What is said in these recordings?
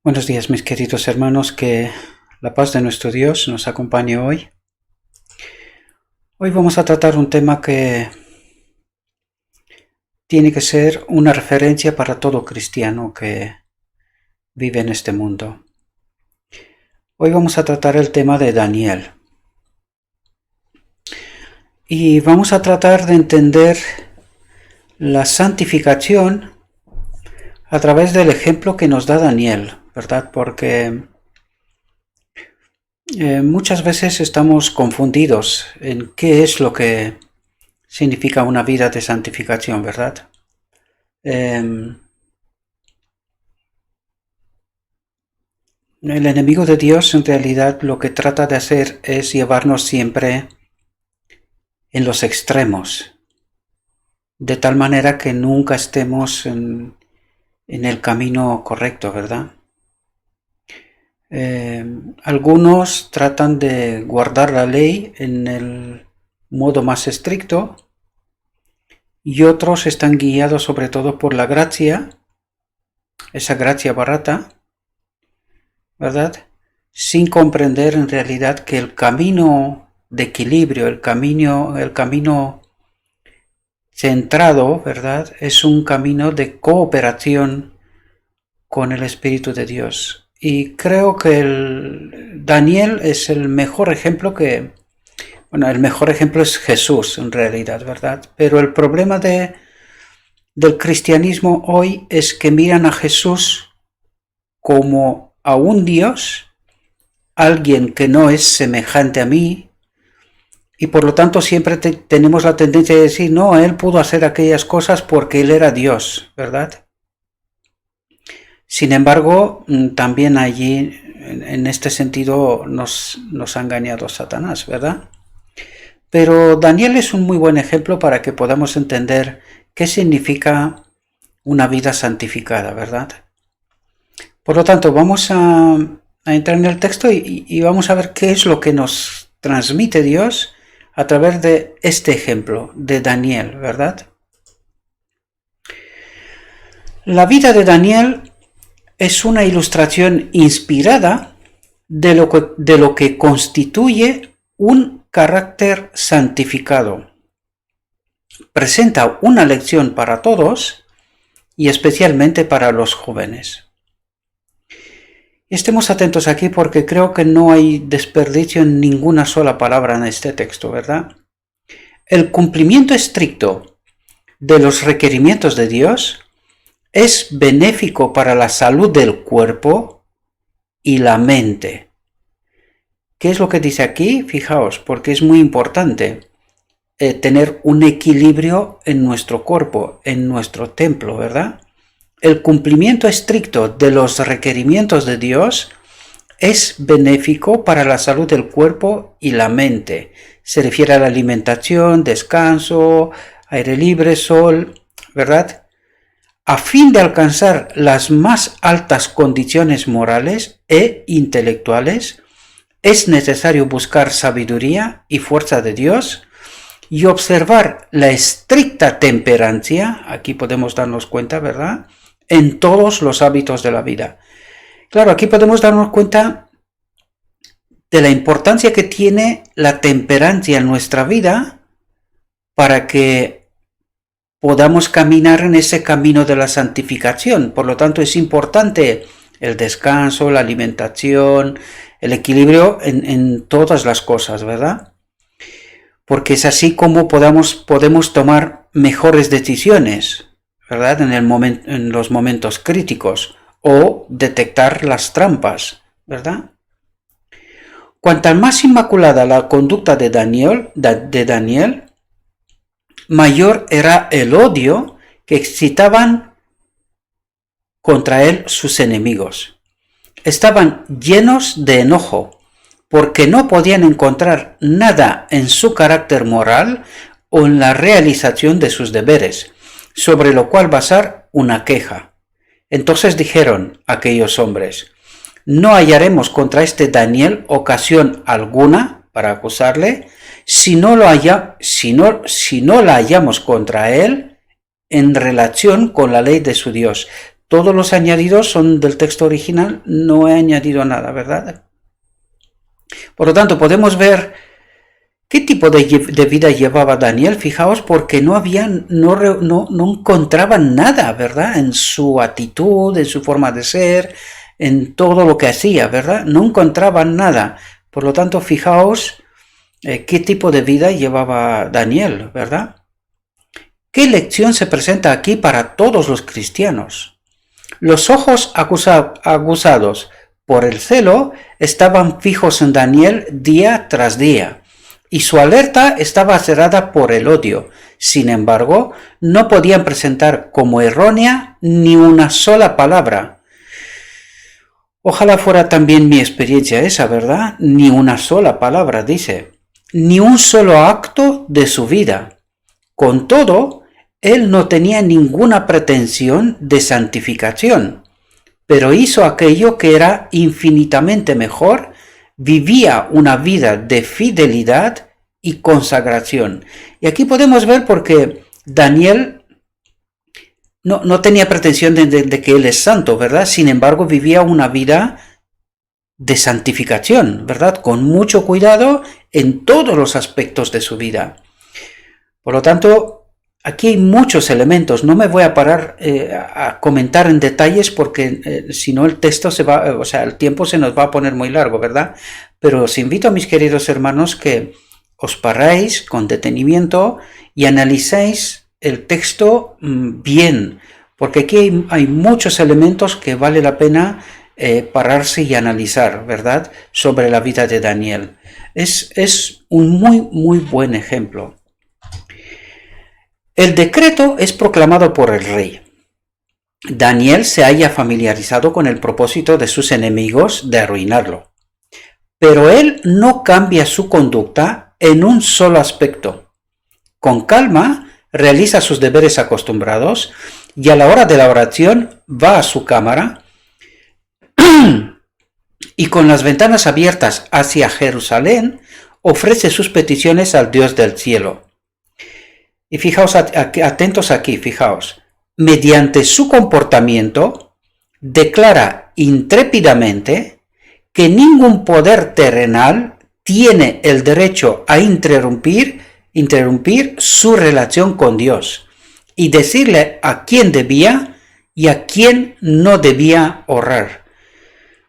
Buenos días, mis queridos hermanos, que la paz de nuestro Dios nos acompañe hoy. Hoy vamos a tratar un tema que tiene que ser una referencia para todo cristiano que vive en este mundo. Hoy vamos a tratar el tema de Daniel. Y vamos a tratar de entender la santificación a través del ejemplo que nos da Daniel, ¿verdad? Porque muchas veces estamos confundidos en qué es lo que significa una vida de santificación, ¿verdad? El enemigo de Dios en realidad lo que trata de hacer es llevarnos siempre en los extremos, de tal manera que nunca estemos en el camino correcto, ¿verdad? Algunos tratan de guardar la ley en el modo más estricto y otros están guiados sobre todo por la gracia, esa gracia barata, ¿verdad? Sin comprender en realidad que el camino de equilibrio, el camino centrado, ¿verdad? Es un camino de cooperación con el Espíritu de Dios. Y creo que Daniel es el mejor ejemplo el mejor ejemplo es Jesús en realidad, ¿verdad? Pero el problema del cristianismo hoy es que miran a Jesús como a un Dios, alguien que no es semejante a mí, y por lo tanto siempre tenemos la tendencia de decir, no, él pudo hacer aquellas cosas porque él era Dios, ¿verdad? Sin embargo, también allí, en este sentido, nos ha engañado Satanás, ¿verdad? Pero Daniel es un muy buen ejemplo para que podamos entender qué significa una vida santificada, ¿verdad? Por lo tanto, vamos a entrar en el texto y vamos a ver qué es lo que nos transmite Dios a través de este ejemplo de Daniel, ¿verdad? La vida de Daniel es una ilustración inspirada de lo que constituye un carácter santificado. Presenta una lección para todos y especialmente para los jóvenes. Estemos atentos aquí porque creo que no hay desperdicio en ninguna sola palabra en este texto, ¿verdad? El cumplimiento estricto de los requerimientos de Dios es benéfico para la salud del cuerpo y la mente. ¿Qué es lo que dice aquí? Fijaos, porque es muy importante tener un equilibrio en nuestro cuerpo, en nuestro templo, ¿verdad? El cumplimiento estricto de los requerimientos de Dios es benéfico para la salud del cuerpo y la mente. Se refiere a la alimentación, descanso, aire libre, sol, ¿verdad? A fin de alcanzar las más altas condiciones morales e intelectuales, es necesario buscar sabiduría y fuerza de Dios y observar la estricta temperancia, aquí podemos darnos cuenta, ¿verdad?, en todos los hábitos de la vida. Claro, aquí podemos darnos cuenta de la importancia que tiene la temperancia en nuestra vida para que podamos caminar en ese camino de la santificación. Por lo tanto, es importante el descanso, la alimentación, el equilibrio en todas las cosas, ¿verdad? Porque es así como podemos tomar mejores decisiones, ¿verdad? En los momentos críticos, o detectar las trampas, ¿verdad? Cuanta más inmaculada la conducta de Daniel, mayor era el odio que excitaban contra él sus enemigos. Estaban llenos de enojo, porque no podían encontrar nada en su carácter moral o en la realización de sus deberes, sobre lo cual basar una queja. Entonces dijeron aquellos hombres: no hallaremos contra este Daniel ocasión alguna para acusarle, si no la hallamos contra él en relación con la ley de su Dios. todos los añadidos son del texto original, no he añadido nada, ¿verdad? Por lo tanto, podemos ver qué tipo de vida llevaba Daniel. Fijaos, porque no encontraban nada, ¿verdad? En su actitud, en su forma de ser, en todo lo que hacía, ¿verdad? No encontraban nada. Por lo tanto, fijaos qué tipo de vida llevaba Daniel, ¿verdad? ¿Qué lección se presenta aquí para todos los cristianos? Los ojos aguzados por el celo estaban fijos en Daniel día tras día, y su alerta estaba cerrada por el odio. Sin embargo, no podían presentar como errónea ni una sola palabra. Ojalá fuera también mi experiencia esa, ¿verdad? Ni una sola palabra, dice. Ni un solo acto de su vida. Con todo, él no tenía ninguna pretensión de santificación, pero hizo aquello que era infinitamente mejor, vivía una vida de fidelidad y consagración. Y aquí podemos ver porque Daniel no tenía pretensión de que él es santo, ¿verdad? Sin embargo, vivía una vida de santificación, ¿verdad? Con mucho cuidado en todos los aspectos de su vida. Por lo tanto, aquí hay muchos elementos. No me voy a parar a comentar en detalles porque si no el texto el tiempo se nos va a poner muy largo, ¿verdad? Pero os invito a mis queridos hermanos que os paráis con detenimiento y analicéis el texto bien, porque aquí hay muchos elementos que vale la pena pararse y analizar, ¿verdad? Sobre la vida de Daniel. Es un muy buen ejemplo. El decreto es proclamado por el rey. Daniel se haya familiarizado con el propósito de sus enemigos de arruinarlo. Pero él no cambia su conducta en un solo aspecto. Con calma, realiza sus deberes acostumbrados y a la hora de la oración va a su cámara y con las ventanas abiertas hacia Jerusalén ofrece sus peticiones al Dios del cielo. Y fijaos, atentos aquí, fijaos, mediante su comportamiento declara intrépidamente que ningún poder terrenal tiene el derecho a interrumpir su relación con Dios y decirle a quién debía y a quién no debía honrar.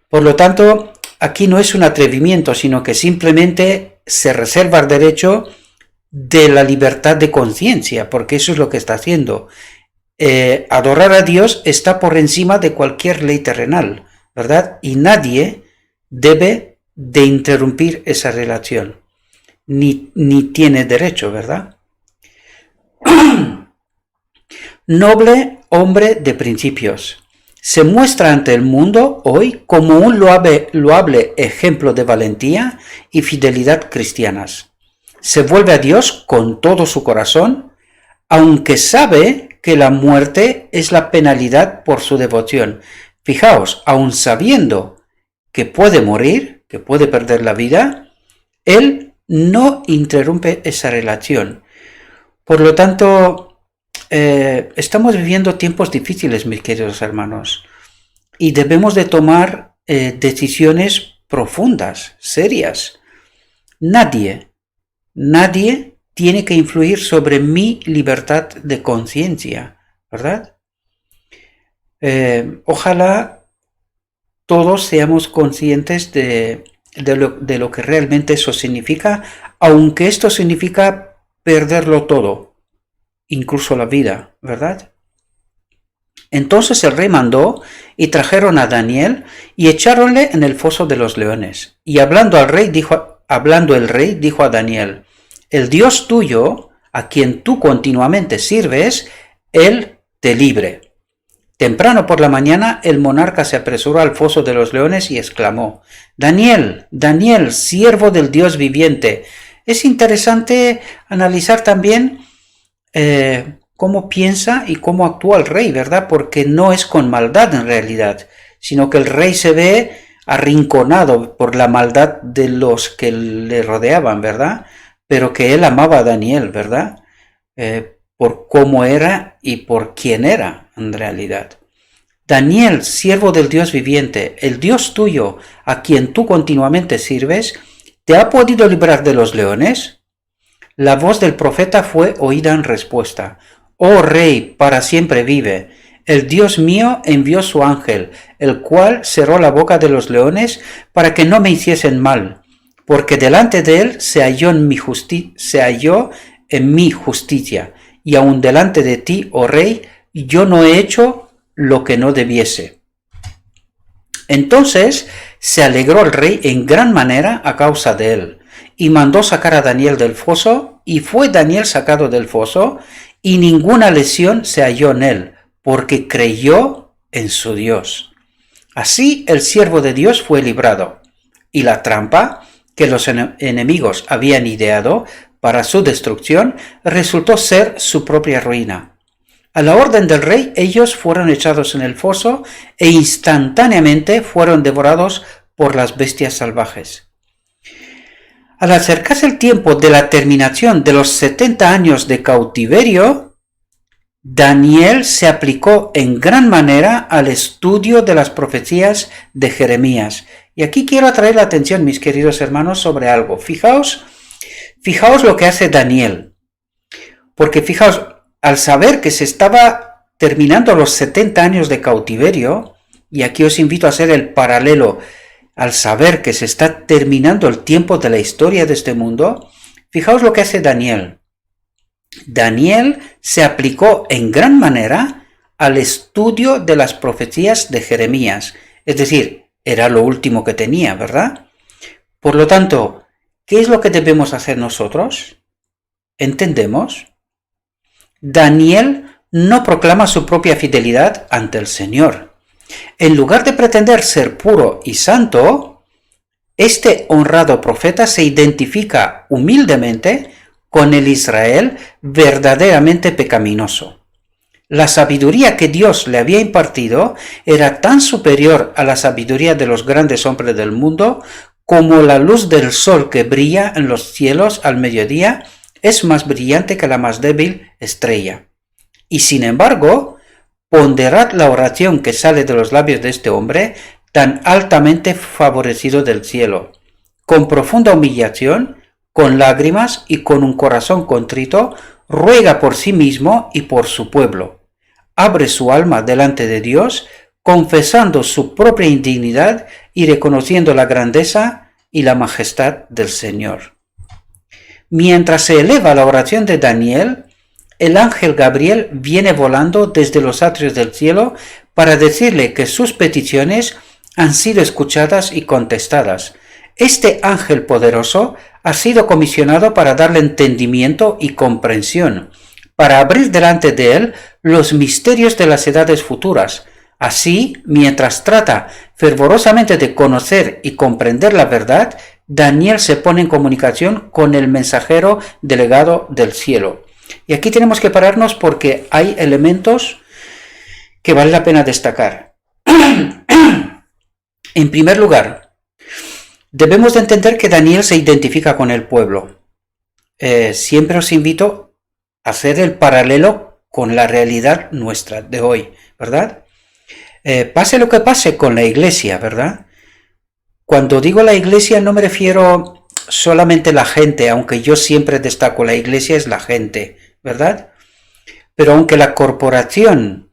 Por lo tanto, aquí no es un atrevimiento, sino que simplemente se reserva el derecho de la libertad de conciencia, porque eso es lo que está haciendo. Adorar a Dios está por encima de cualquier ley terrenal, ¿verdad? Y nadie debe de interrumpir esa relación. Ni tiene derecho, ¿verdad? Noble hombre de principios. Se muestra ante el mundo hoy como un loable ejemplo de valentía y fidelidad cristianas. Se vuelve a Dios con todo su corazón, aunque sabe que la muerte es la penalidad por su devoción. Fijaos, aun sabiendo que puede morir, que puede perder la vida, él no interrumpe esa relación. Por lo tanto, estamos viviendo tiempos difíciles, mis queridos hermanos, y debemos de tomar decisiones profundas, serias. Nadie tiene que influir sobre mi libertad de conciencia, ¿verdad? Ojalá todos seamos conscientes de lo que realmente eso significa, aunque esto significa perderlo todo, incluso la vida, ¿verdad? Entonces el rey mandó y trajeron a Daniel y echáronle en el foso de los leones. Y hablando el rey dijo a Daniel: el Dios tuyo, a quien tú continuamente sirves, él te libre. Temprano por la mañana el monarca se apresuró al foso de los leones y exclamó: Daniel, Daniel, siervo del Dios viviente. Es interesante analizar también cómo piensa y cómo actúa el rey, ¿verdad? Porque no es con maldad en realidad, sino que el rey se ve arrinconado por la maldad de los que le rodeaban, ¿verdad? Pero que él amaba a Daniel, ¿verdad? Por cómo era y por quién era en realidad. Daniel, siervo del Dios viviente, el Dios tuyo, a quien tú continuamente sirves, ¿te ha podido librar de los leones? La voz del profeta fue oída en respuesta. Oh rey, para siempre vive. El Dios mío envió su ángel, el cual cerró la boca de los leones para que no me hiciesen mal, porque delante de él se halló en mi justicia, y aun delante de ti, oh rey, yo no he hecho lo que no debiese. Entonces se alegró el rey en gran manera a causa de él, y mandó sacar a Daniel del foso, y fue Daniel sacado del foso, y ninguna lesión se halló en él, porque creyó en su Dios. Así el siervo de Dios fue librado, y la trampa que los enemigos habían ideado para su destrucción resultó ser su propia ruina. A la orden del rey, ellos fueron echados en el foso e instantáneamente fueron devorados por las bestias salvajes. Al acercarse el tiempo de la terminación de los 70 años de cautiverio, Daniel se aplicó en gran manera al estudio de las profecías de Jeremías. Y aquí quiero atraer la atención, mis queridos hermanos, sobre algo. Fijaos lo que hace Daniel. Porque fijaos, al saber que se estaba terminando los 70 años de cautiverio, y aquí os invito a hacer el paralelo, al saber que se está terminando el tiempo de la historia de este mundo, fijaos lo que hace Daniel. Daniel se aplicó en gran manera al estudio de las profecías de Jeremías, es decir, era lo último que tenía, ¿verdad? Por lo tanto, ¿qué es lo que debemos hacer nosotros? ¿Entendemos? Daniel no proclama su propia fidelidad ante el Señor. En lugar de pretender ser puro y santo, este honrado profeta se identifica humildemente con el Israel verdaderamente pecaminoso. La sabiduría que Dios le había impartido era tan superior a la sabiduría de los grandes hombres del mundo como la luz del sol que brilla en los cielos al mediodía es más brillante que la más débil estrella. Y sin embargo, ponderad la oración que sale de los labios de este hombre tan altamente favorecido del cielo. Con profunda humillación, con lágrimas y con un corazón contrito, ruega por sí mismo y por su pueblo. Abre su alma delante de Dios, confesando su propia indignidad y reconociendo la grandeza y la majestad del Señor. Mientras se eleva la oración de Daniel, el ángel Gabriel viene volando desde los atrios del cielo para decirle que sus peticiones han sido escuchadas y contestadas. Este ángel poderoso ha sido comisionado para darle entendimiento y comprensión, para abrir delante de él los misterios de las edades futuras. Así, mientras trata fervorosamente de conocer y comprender la verdad, Daniel se pone en comunicación con el mensajero delegado del cielo. Y aquí tenemos que pararnos porque hay elementos que vale la pena destacar. En primer lugar, debemos de entender que Daniel se identifica con el pueblo. Siempre os invito a hacer el paralelo con la realidad nuestra de hoy, ¿verdad? Pase lo que pase con la iglesia, ¿verdad? Cuando digo la iglesia no me refiero solamente a la gente, aunque yo siempre destaco la iglesia es la gente, ¿verdad? Pero aunque la corporación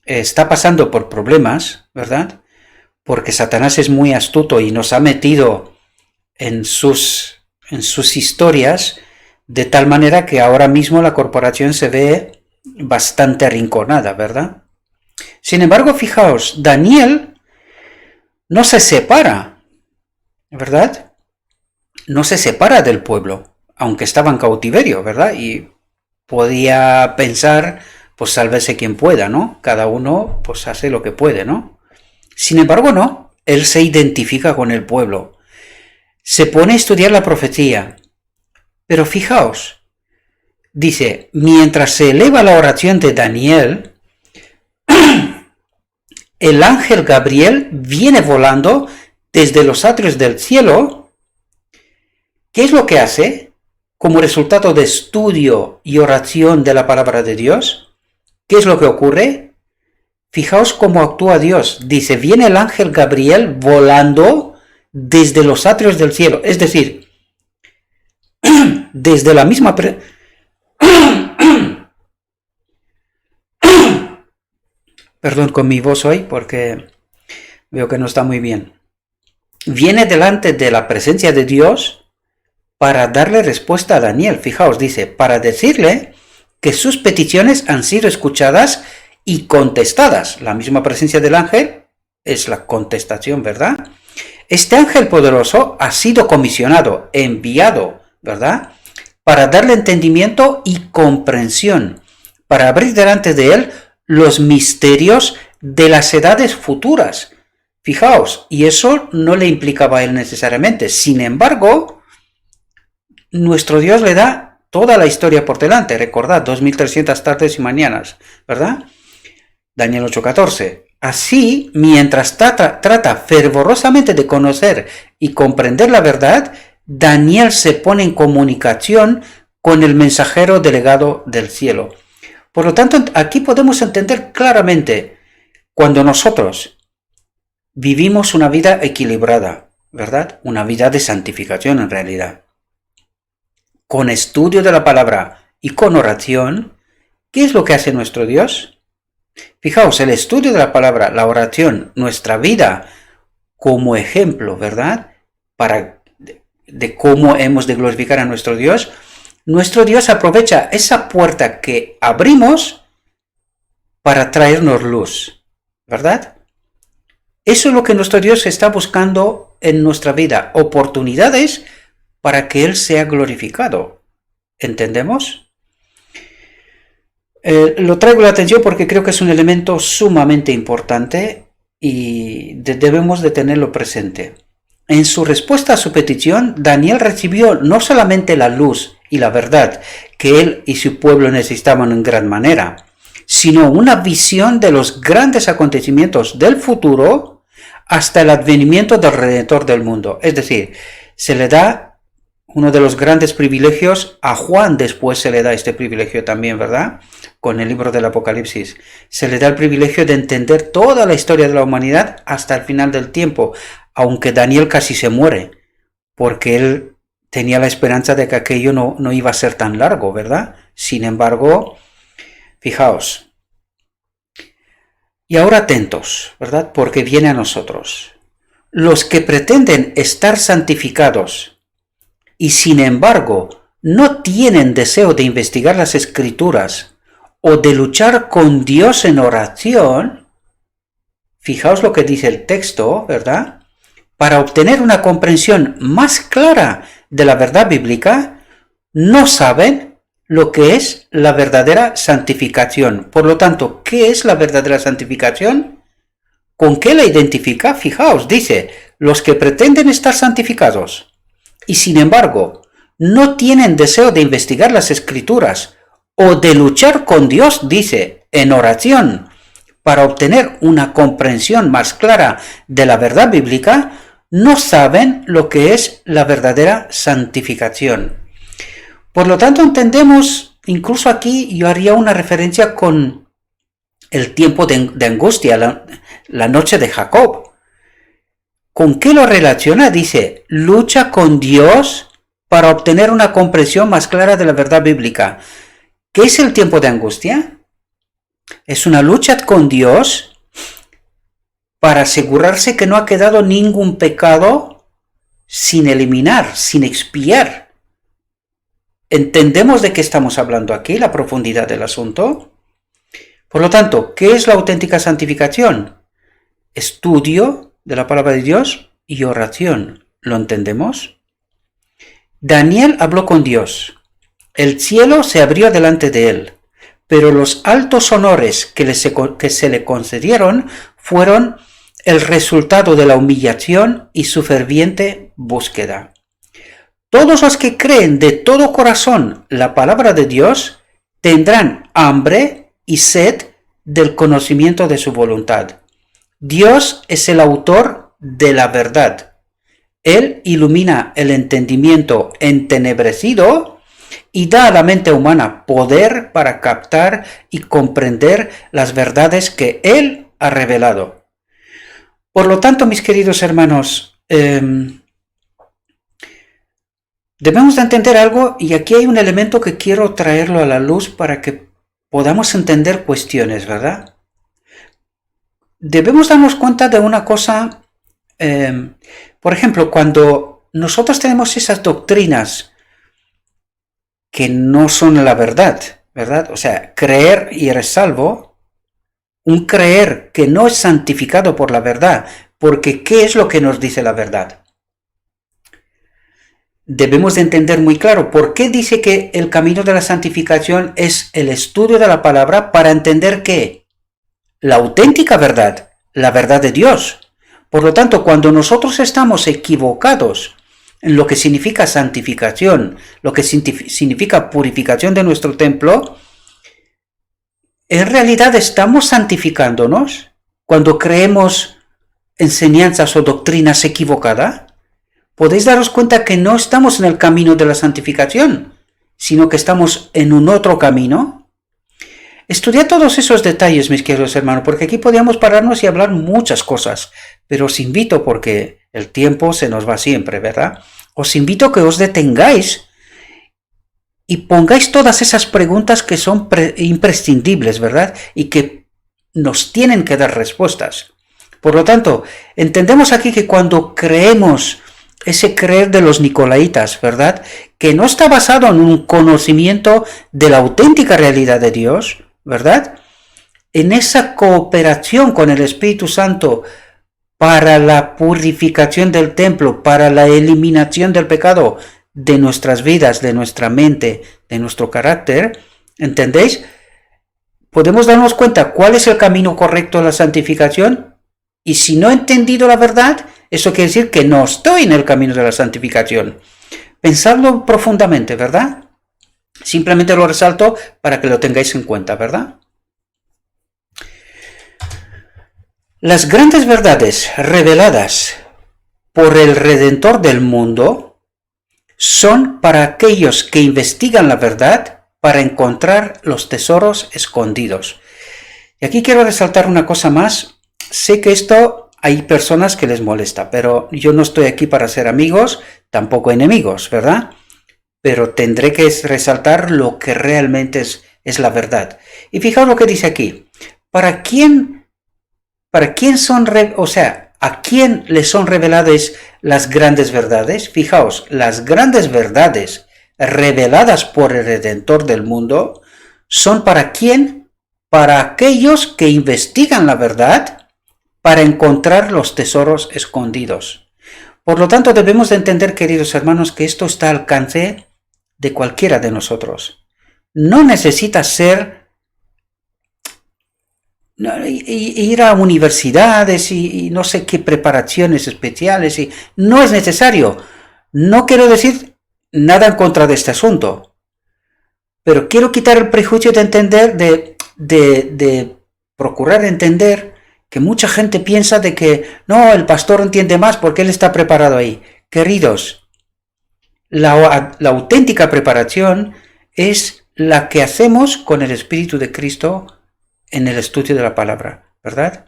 está pasando por problemas, ¿verdad? Porque Satanás es muy astuto y nos ha metido en sus historias de tal manera que ahora mismo la corporación se ve bastante arrinconada, ¿verdad? Sin embargo, fijaos, Daniel no se separa, ¿verdad? No se separa del pueblo, aunque estaba en cautiverio, ¿verdad? Y podía pensar, pues sálvese quien pueda, ¿no? Cada uno pues hace lo que puede, ¿no? Sin embargo, no, él se identifica con el pueblo, se pone a estudiar la profecía, pero fijaos, dice, mientras se eleva la oración de Daniel, el ángel Gabriel viene volando desde los atrios del cielo. ¿Qué es lo que hace como resultado de estudio y oración de la palabra de Dios? ¿Qué es lo que ocurre? Fijaos cómo actúa Dios. Dice, viene el ángel Gabriel volando desde los atrios del cielo. Es decir, desde la misma... Perdón con mi voz hoy porque veo que no está muy bien. Viene delante de la presencia de Dios para darle respuesta a Daniel. Fijaos, dice, para decirle que sus peticiones han sido escuchadas y contestadas. La misma presencia del ángel es la contestación, ¿verdad? Este ángel poderoso ha sido comisionado, enviado, ¿verdad? Para darle entendimiento y comprensión, para abrir delante de él los misterios de las edades futuras. Fijaos, y eso no le implicaba a él necesariamente. Sin embargo, nuestro Dios le da toda la historia por delante. Recordad, 2300 tardes y mañanas, ¿verdad? Daniel 8:14. Así, mientras trata fervorosamente de conocer y comprender la verdad, Daniel se pone en comunicación con el mensajero delegado del cielo. Por lo tanto, aquí podemos entender claramente cuando nosotros vivimos una vida equilibrada, ¿verdad? Una vida de santificación en realidad. Con estudio de la palabra y con oración, ¿qué es lo que hace nuestro Dios? Fijaos, el estudio de la palabra, la oración, nuestra vida como ejemplo, ¿verdad? De cómo hemos de glorificar a nuestro Dios aprovecha esa puerta que abrimos para traernos luz, ¿verdad? Eso es lo que nuestro Dios está buscando en nuestra vida, oportunidades para que Él sea glorificado. ¿Entendemos? Lo traigo a la atención porque creo que es un elemento sumamente importante y debemos de tenerlo presente. En su respuesta a su petición, Daniel recibió no solamente la luz y la verdad que él y su pueblo necesitaban en gran manera, sino una visión de los grandes acontecimientos del futuro hasta el advenimiento del Redentor del mundo. Es decir, se le da uno de los grandes privilegios, a Juan después se le da este privilegio también, ¿verdad? Con el libro del Apocalipsis. Se le da el privilegio de entender toda la historia de la humanidad hasta el final del tiempo, aunque Daniel casi se muere, porque él tenía la esperanza de que aquello no iba a ser tan largo, ¿verdad? Sin embargo, fijaos. Y ahora atentos, ¿verdad? Porque viene a nosotros. Los que pretenden estar santificados y sin embargo no tienen deseo de investigar las Escrituras o de luchar con Dios en oración, fijaos lo que dice el texto, ¿verdad? Para obtener una comprensión más clara de la verdad bíblica, no saben lo que es la verdadera santificación. Por lo tanto, ¿qué es la verdadera santificación? ¿Con qué la identifica? Fijaos, dice, los que pretenden estar santificados y sin embargo no tienen deseo de investigar las Escrituras o de luchar con Dios, dice, en oración, para obtener una comprensión más clara de la verdad bíblica, no saben lo que es la verdadera santificación. Por lo tanto, entendemos, incluso aquí yo haría una referencia con el tiempo de angustia, la noche de Jacob. ¿Con qué lo relaciona? Dice, lucha con Dios para obtener una comprensión más clara de la verdad bíblica. ¿Qué es el tiempo de angustia? Es una lucha con Dios para asegurarse que no ha quedado ningún pecado sin eliminar, sin expiar. ¿Entendemos de qué estamos hablando aquí, la profundidad del asunto? Por lo tanto, ¿qué es la auténtica santificación? Estudio de la palabra de Dios y oración. ¿Lo entendemos? Daniel habló con Dios. El cielo se abrió delante de él, pero los altos honores que se le concedieron fueron el resultado de la humillación y su ferviente búsqueda. Todos los que creen de todo corazón la palabra de Dios tendrán hambre y sed del conocimiento de su voluntad. Dios es el autor de la verdad. Él ilumina el entendimiento entenebrecido y da a la mente humana poder para captar y comprender las verdades que Él ha revelado. Por lo tanto, mis queridos hermanos, debemos de entender algo, y aquí hay un elemento que quiero traerlo a la luz para que podamos entender cuestiones, ¿verdad? Debemos darnos cuenta de una cosa, por ejemplo, cuando nosotros tenemos esas doctrinas que no son la verdad, ¿verdad? O sea, creer y eres salvo, un creer que no es santificado por la verdad, porque ¿qué es lo que nos dice la verdad? Debemos de entender muy claro por qué dice que el camino de la santificación es el estudio de la palabra para entender que la auténtica verdad, la verdad de Dios. Por lo tanto, cuando nosotros estamos equivocados en lo que significa santificación, lo que significa purificación de nuestro templo, en realidad estamos santificándonos cuando creemos enseñanzas o doctrinas equivocadas. Podéis daros cuenta que no estamos en el camino de la santificación, sino que estamos en un otro camino. Estudiad todos esos detalles, mis queridos hermanos, porque aquí podríamos pararnos y hablar muchas cosas, pero os invito, porque el tiempo se nos va siempre, ¿verdad? Os invito a que os detengáis y pongáis todas esas preguntas que son imprescindibles, ¿verdad? Y que nos tienen que dar respuestas. Por lo tanto, entendemos aquí que cuando creemos ese creer de los nicolaitas, ¿verdad? Que no está basado en un conocimiento de la auténtica realidad de Dios, ¿verdad? En esa cooperación con el Espíritu Santo para la purificación del templo, para la eliminación del pecado de nuestras vidas, de nuestra mente, de nuestro carácter, ¿entendéis? Podemos darnos cuenta cuál es el camino correcto de la santificación, y si no he entendido la verdad, eso quiere decir que no estoy en el camino de la santificación. Pensadlo profundamente, ¿verdad? Simplemente lo resalto para que lo tengáis en cuenta, ¿verdad? Las grandes verdades reveladas por el Redentor del mundo son para aquellos que investigan la verdad para encontrar los tesoros escondidos. Y aquí quiero resaltar una cosa más. Sé que esto hay personas que les molesta, pero yo no estoy aquí para ser amigos, tampoco enemigos, ¿verdad? Pero tendré que resaltar lo que realmente es la verdad. Y fijaos lo que dice aquí. ¿A quién le son reveladas las grandes verdades? Fijaos, las grandes verdades reveladas por el Redentor del mundo son ¿para quién? Para aquellos que investigan la verdad para encontrar los tesoros escondidos. Por lo tanto, debemos de entender, queridos hermanos, que esto está al alcance de cualquiera de nosotros. No necesitas ir a universidades y no sé qué preparaciones especiales. No es necesario. No quiero decir nada en contra de este asunto, pero quiero quitar el prejuicio de entender, de procurar entender que mucha gente piensa de que no, el pastor entiende más porque él está preparado ahí. Queridos, la auténtica preparación es la que hacemos con el Espíritu de Cristo en el estudio de la palabra, ¿verdad?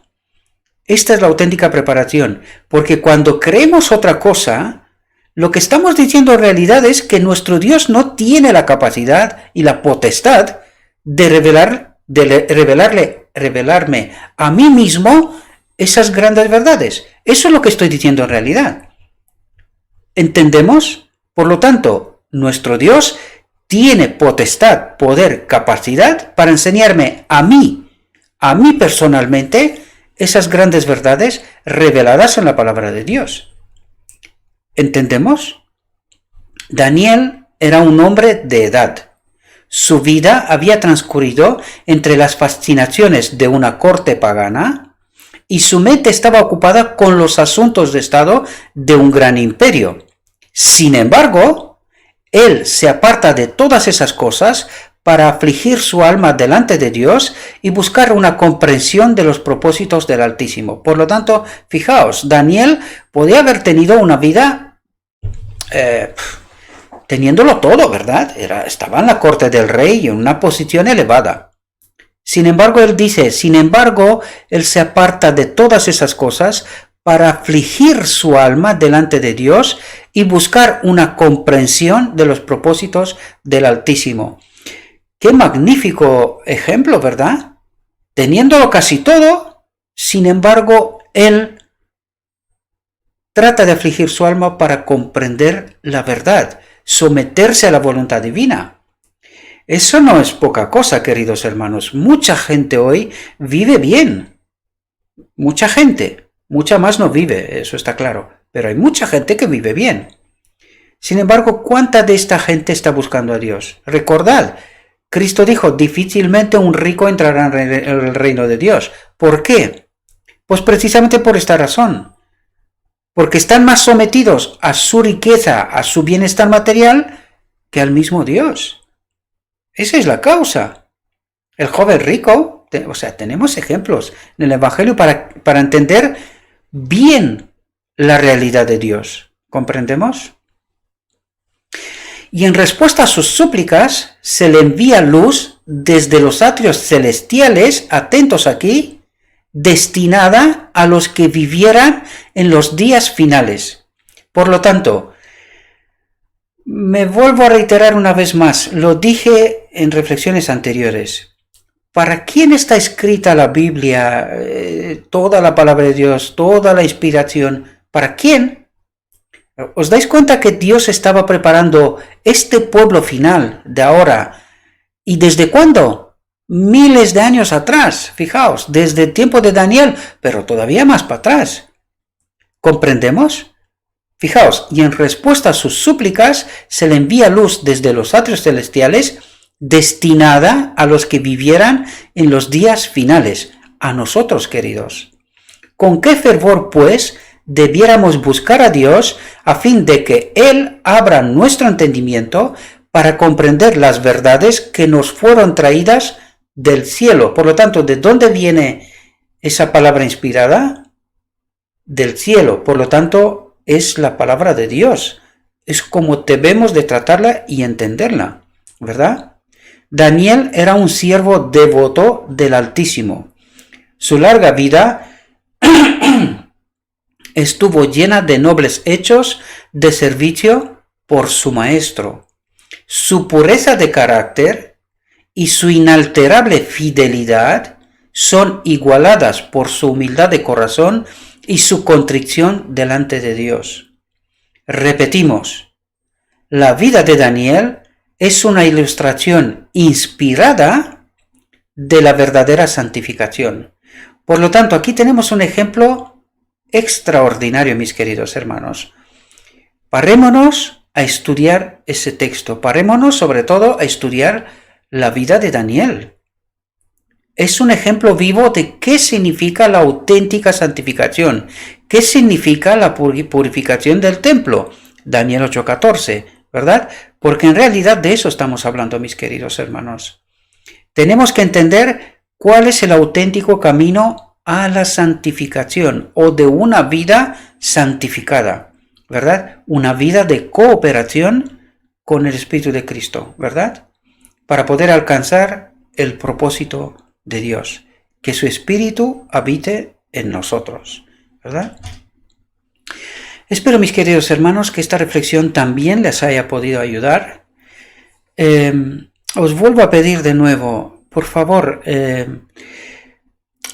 Esta es la auténtica preparación, porque cuando creemos otra cosa, lo que estamos diciendo en realidad es que nuestro Dios no tiene la capacidad y la potestad de revelarme a mí mismo esas grandes verdades. Eso es lo que estoy diciendo en realidad. ¿Entendemos? Por lo tanto, nuestro Dios tiene potestad, poder, capacidad para enseñarme a mí personalmente, esas grandes verdades reveladas en la palabra de Dios. ¿Entendemos? Daniel era un hombre de edad. Su vida había transcurrido entre las fascinaciones de una corte pagana y su mente estaba ocupada con los asuntos de Estado de un gran imperio. Sin embargo, él se aparta de todas esas cosas para afligir su alma delante de Dios y buscar una comprensión de los propósitos del Altísimo. Por lo tanto, fijaos, Daniel podía haber tenido una vida teniéndolo todo, ¿verdad? Estaba en la corte del rey y en una posición elevada. Sin embargo, él dice, él se aparta de todas esas cosas para afligir su alma delante de Dios y buscar una comprensión de los propósitos del Altísimo. Qué magnífico ejemplo, ¿verdad? Teniéndolo casi todo, sin embargo, él trata de afligir su alma para comprender la verdad, someterse a la voluntad divina. Eso no es poca cosa, queridos hermanos. Mucha gente hoy vive bien. Mucha gente. Mucha más no vive, eso está claro. Pero hay mucha gente que vive bien. Sin embargo, ¿cuánta de esta gente está buscando a Dios? Recordad, Cristo dijo, difícilmente un rico entrará en el reino de Dios. ¿Por qué? Pues precisamente por esta razón. Porque están más sometidos a su riqueza, a su bienestar material, que al mismo Dios. Esa es la causa. El joven rico, tenemos ejemplos en el Evangelio para entender bien la realidad de Dios. ¿Comprendemos? Y en respuesta a sus súplicas, se le envía luz desde los atrios celestiales, atentos aquí, destinada a los que vivieran en los días finales. Por lo tanto, me vuelvo a reiterar una vez más, lo dije en reflexiones anteriores. ¿Para quién está escrita la Biblia, toda la palabra de Dios, toda la inspiración? ¿Para quién? ¿Os dais cuenta que Dios estaba preparando este pueblo final de ahora? ¿Y desde cuándo? Miles de años atrás, fijaos, desde el tiempo de Daniel, pero todavía más para atrás. ¿Comprendemos? Fijaos, y en respuesta a sus súplicas se le envía luz desde los atrios celestiales, destinada a los que vivieran en los días finales, a nosotros, queridos. ¿Con qué fervor, pues, debiéramos buscar a Dios a fin de que Él abra nuestro entendimiento para comprender las verdades que nos fueron traídas del cielo? Por lo tanto, ¿de dónde viene esa palabra inspirada? Del cielo. Por lo tanto, es la palabra de Dios. Es como debemos de tratarla y entenderla, ¿verdad? Daniel era un siervo devoto del Altísimo. Su larga vida estuvo llena de nobles hechos de servicio por su maestro. Su pureza de carácter y su inalterable fidelidad son igualadas por su humildad de corazón y su contrición delante de Dios. Repetimos, la vida de Daniel es una ilustración inspirada de la verdadera santificación. Por lo tanto, aquí tenemos un ejemplo extraordinario, mis queridos hermanos. Parémonos a estudiar ese texto. Parémonos, sobre todo, a estudiar la vida de Daniel. Es un ejemplo vivo de qué significa la auténtica santificación. ¿Qué significa la purificación del templo? Daniel 8:14, ¿verdad? Porque en realidad de eso estamos hablando, mis queridos hermanos. Tenemos que entender cuál es el auténtico camino a la santificación o de una vida santificada, ¿verdad? Una vida de cooperación con el Espíritu de Cristo, ¿verdad? Para poder alcanzar el propósito de Dios, que su Espíritu habite en nosotros, ¿verdad? Espero, mis queridos hermanos, que esta reflexión también les haya podido ayudar. Os vuelvo a pedir de nuevo, por favor,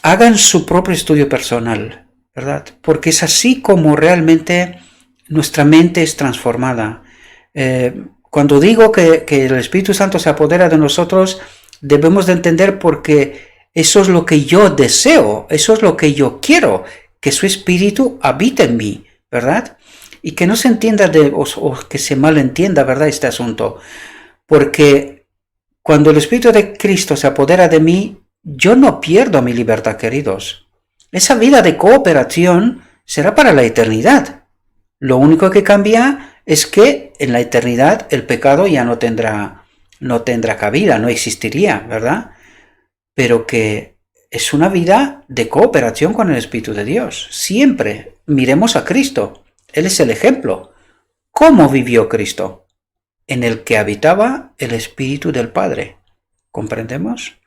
hagan su propio estudio personal, ¿verdad? Porque es así como realmente nuestra mente es transformada. Cuando digo que el Espíritu Santo se apodera de nosotros, debemos de entender porque eso es lo que yo deseo, eso es lo que yo quiero, que su Espíritu habite en mí, ¿verdad? Y que no se entienda o que se malentienda, ¿verdad? Este asunto. Porque cuando el Espíritu de Cristo se apodera de mí, yo no pierdo mi libertad, queridos. Esa vida de cooperación será para la eternidad. Lo único que cambia es que en la eternidad el pecado ya no tendrá cabida, no existiría, ¿verdad? Pero que es una vida de cooperación con el Espíritu de Dios. Siempre miremos a Cristo. Él es el ejemplo. ¿Cómo vivió Cristo? en el que habitaba el Espíritu del Padre. ¿Comprendemos?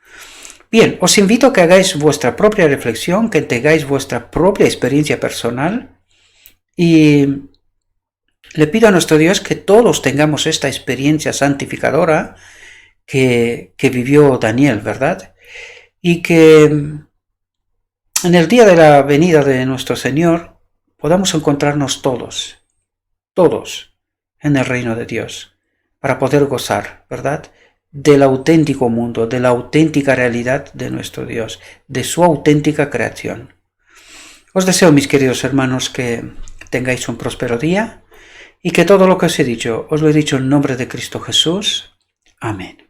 Bien, os invito a que hagáis vuestra propia reflexión, que tengáis vuestra propia experiencia personal y le pido a nuestro Dios que todos tengamos esta experiencia santificadora que vivió Daniel, ¿verdad? Y que en el día de la venida de nuestro Señor podamos encontrarnos todos en el reino de Dios, para poder gozar, ¿verdad?, del auténtico mundo, de la auténtica realidad de nuestro Dios, de su auténtica creación. Os deseo, mis queridos hermanos, que tengáis un próspero día y que todo lo que os he dicho, os lo he dicho en nombre de Cristo Jesús. Amén.